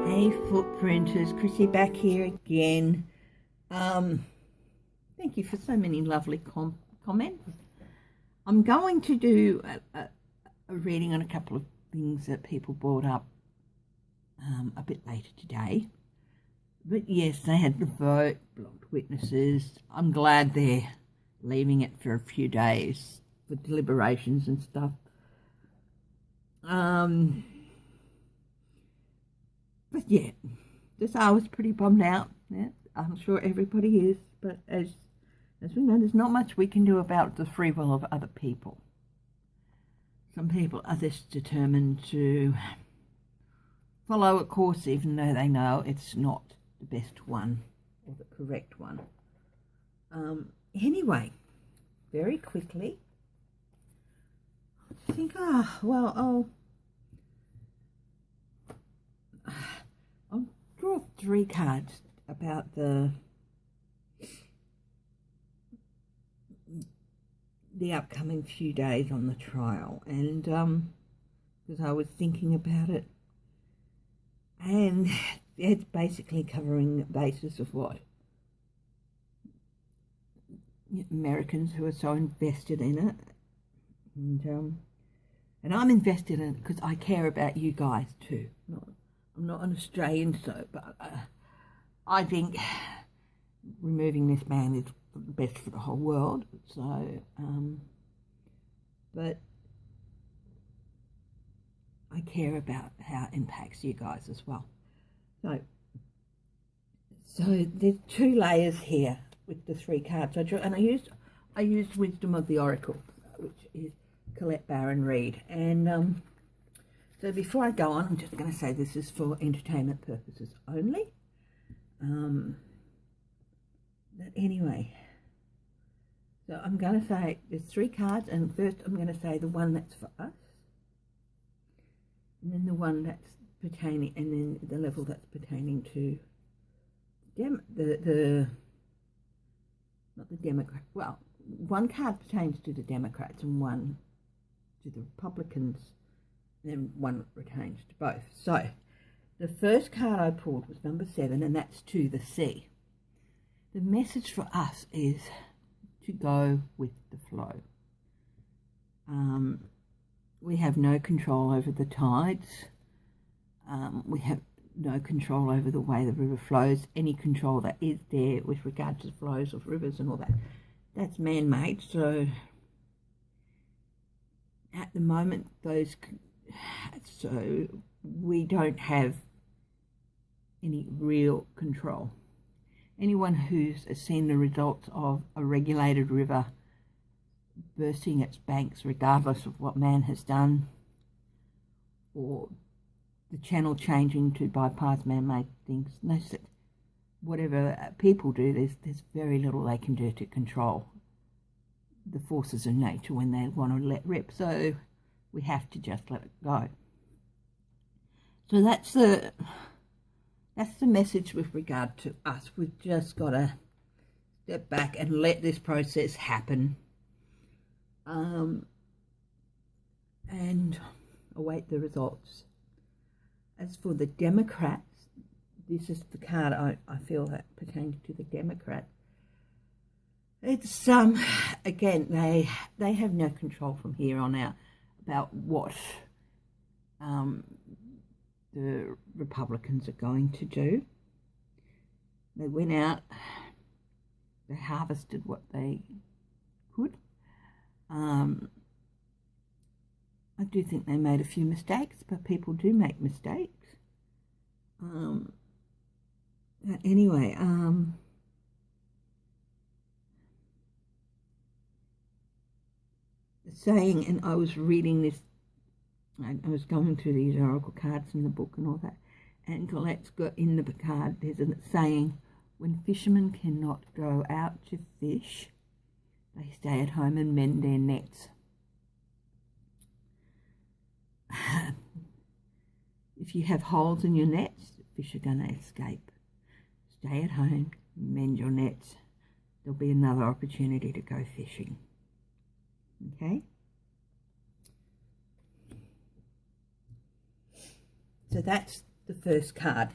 Hey footprinters, Chrissy back here again. Thank you for so many lovely comments. I'm going to do a reading on a couple of things that people brought up a bit later today. But yes, they had the vote, blocked witnesses. I'm glad they're leaving it for a few days for deliberations and stuff. But yeah, I was pretty bummed out. Yeah, I'm sure everybody is. But as we know, there's not much we can do about the free will of other people. Some people are just determined to follow a course even though they know it's not the best one or the correct one. Anyway, very quickly, I think, I'll draw 3 cards about the upcoming few days on the trial, and because I was thinking about it, and it's basically covering the basis of what Americans who are so invested in it, and I'm invested in it because I care about you guys too. I'm not an Australian, but I think removing this man is the best for the whole world. So, but I care about how it impacts you guys as well. So there's 2 layers here with the 3 cards I drew, and I used Wisdom of the Oracle, which is Colette Baron Reid, and so before I go on, I'm just going to say this is for entertainment purposes only. But anyway, so I'm going to say there's 3 cards, and first I'm going to say the one that's for us, and then the one that's pertaining, and then the level that's pertaining to not the Democrat. Well, one card pertains to the Democrats and one to the Republicans, and then one pertains to both. So the first card I pulled was number 7, and that's to the sea. The message for us is to go with the flow. We have no control over the tides. We have no control over the way the river flows. Any control that is there with regard to the flows of rivers and all that, that's man-made. So at the moment, so we don't have any real control. Anyone who's seen the results of a regulated river bursting its banks, regardless of what man has done, or the channel changing to bypass man-made things, whatever people do, there's very little they can do to control the forces of nature when they want to let rip. So we have to just let it go. So that's the message with regard to us. We've just got to step back and let this process happen, and await the results. As for the Democrats, this is the card I feel that pertains to the Democrats. It's again, they have no control from here on out about what the Republicans are going to do. They went out, they harvested what they could. I do think they made a few mistakes, but people do make mistakes. Anyway, saying, and I was reading this, I was going through these oracle cards in the book and all that, and Colette's got in the card, there's a saying, when fishermen cannot go out to fish, they stay at home and mend their nets. If you have holes in your nets, fish are going to escape. Stay at home, mend your nets. There'll be another opportunity to go fishing. Okay? So that's the first card.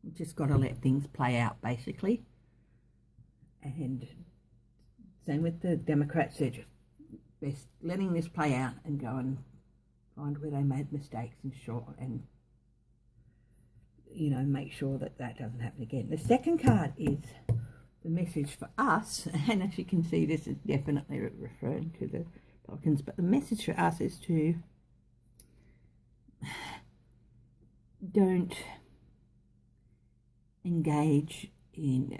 You've just got to let things play out, basically. And same with the Democrats, they're just best letting this play out and go and find where they made mistakes and make sure that that doesn't happen again. The second card is the message for us, and as you can see, this is definitely referring to the Republicans, but the message for us is to don't engage in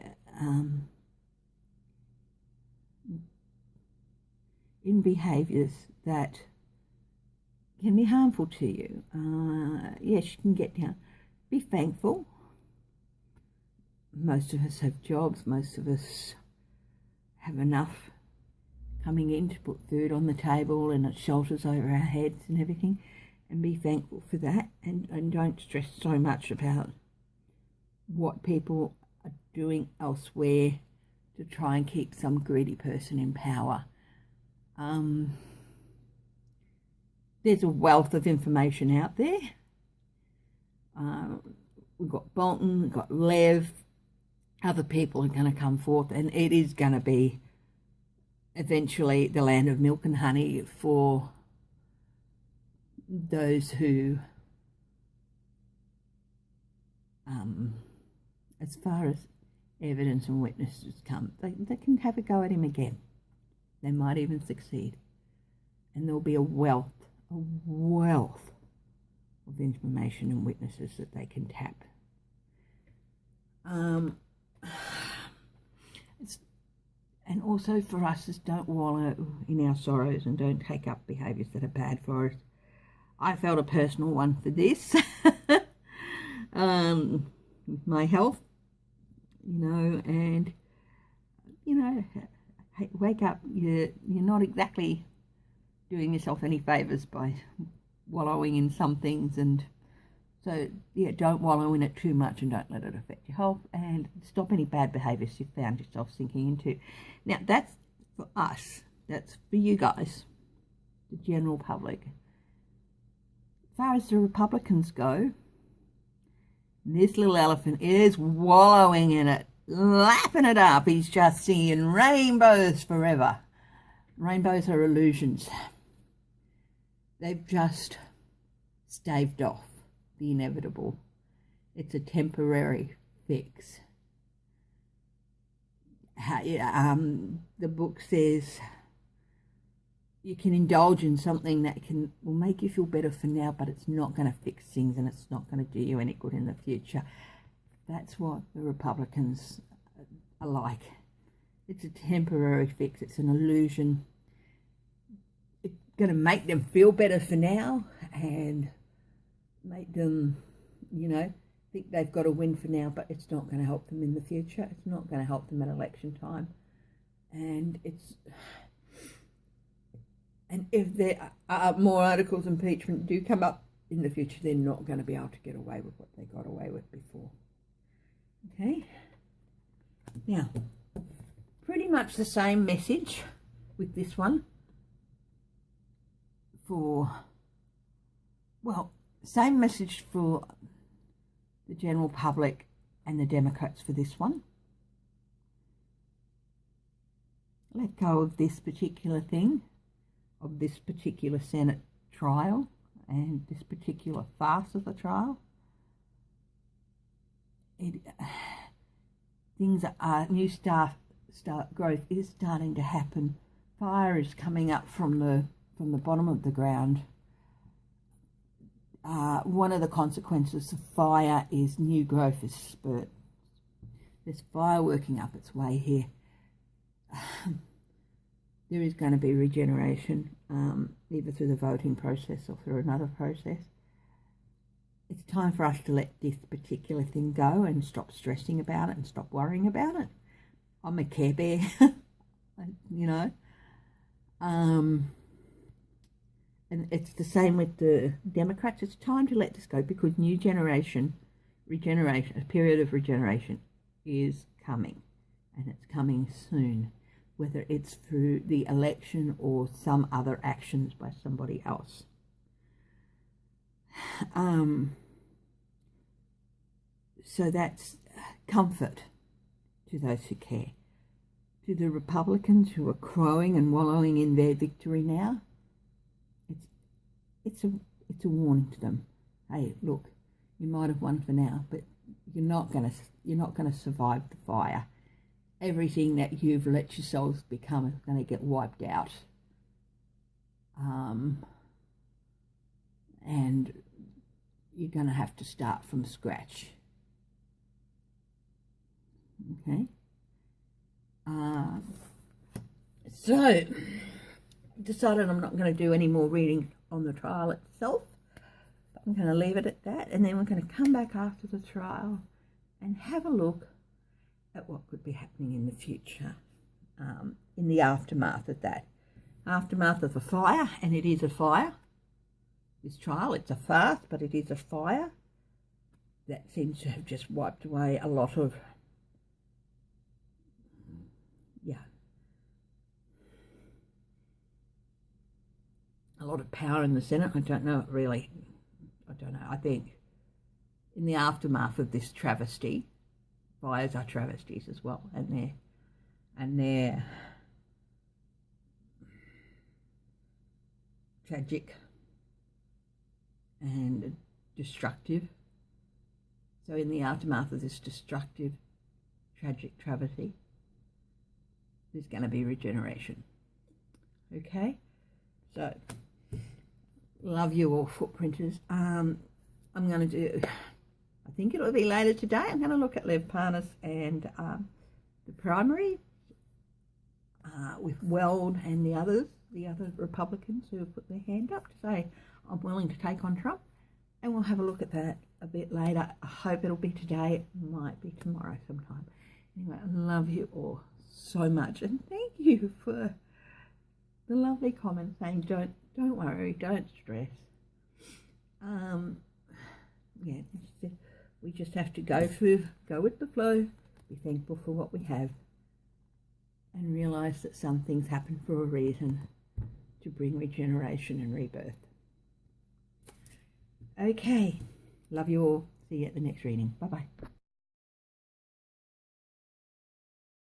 behaviours that can be harmful to you. Yes, you can get down. Be thankful. Most of us have jobs. Most of us have enough coming in to put food on the table and shelters over our heads and everything. And be thankful for that. And don't stress so much about what people are doing elsewhere to try and keep some greedy person in power. There's a wealth of information out there. We've got Bolton, we've got Lev, other people are going to come forth, and it is going to be eventually the land of milk and honey for those who, as far as evidence and witnesses come, they can have a go at him again. They might even succeed. And there'll be a wealth of information and witnesses that they can tap. And also for us is don't wallow in our sorrows and don't take up behaviours that are bad for us. I felt a personal one for this. My health, and wake up. You're not exactly doing yourself any favours by wallowing in some things, and so don't wallow in it too much and don't let it affect your health, and stop any bad behaviours you found yourself sinking into. Now that's for us, that's for you guys, the general public. As far as the Republicans go, this little elephant is wallowing in it, lapping it up. He's just seeing rainbows forever. Rainbows are illusions. They've just staved off the inevitable. It's a temporary fix. The book says you can indulge in something that will make you feel better for now, but it's not going to fix things and it's not going to do you any good in the future. That's what the Republicans are like. It's a temporary fix. It's an illusion. It's going to make them feel better for now and make them, think they've got a win for now, but it's not going to help them in the future. It's not going to help them at election time. And if there are more articles of impeachment do come up in the future, they're not going to be able to get away with what they got away with before. Okay? Now, pretty much the same message with this one same message for the general public and the Democrats for this one. Let go of this particular thing, of this particular Senate trial and this particular farce of the trial. New growth is starting to happen. Fire is coming up from the bottom of the ground. One of the consequences of fire is new growth is spurt. There's fire working up its way here. There is going to be regeneration, either through the voting process or through another process. It's time for us to let this particular thing go and stop stressing about it and stop worrying about it. I'm a Care Bear, and it's the same with the Democrats. It's time to let this go because regeneration, a period of regeneration is coming, and it's coming soon, whether it's through the election or some other actions by somebody else. so that's comfort to those who care. To the Republicans who are crowing and wallowing in their victory now, it's a warning to them. Hey, look, you might have won for now, but you're not gonna survive the fire. Everything that you've let yourselves become is going to get wiped out. And you're going to have to start from scratch. Okay. So, decided I'm not going to do any more reading on the trial itself. But I'm going to leave it at that, and then we're going to come back after the trial and have a look at what could be happening in the future, in the aftermath of that. Aftermath of a fire, and it is a fire. This trial, it's a farce, but it is a fire that seems to have just wiped away a lot of, a lot of power in the Senate. I don't know, really. I don't know. I think in the aftermath of this travesty, fires are travesties as well, and they're tragic and destructive. So in the aftermath of this destructive, tragic travesty, there's going to be regeneration. Okay? So, love you all, footprinters. I'm going to do, I think it'll be later today, I'm going to look at Lev Parnas and the primary with Weld and the other Republicans who have put their hand up to say, I'm willing to take on Trump. And we'll have a look at that a bit later. I hope it'll be today. It might be tomorrow sometime. Anyway, I love you all so much. And thank you for the lovely comment saying, don't worry, don't stress. Yeah, we just have to go with the flow, be thankful for what we have, and realise that some things happen for a reason, to bring regeneration and rebirth. Okay, love you all. See you at the next reading. Bye-bye.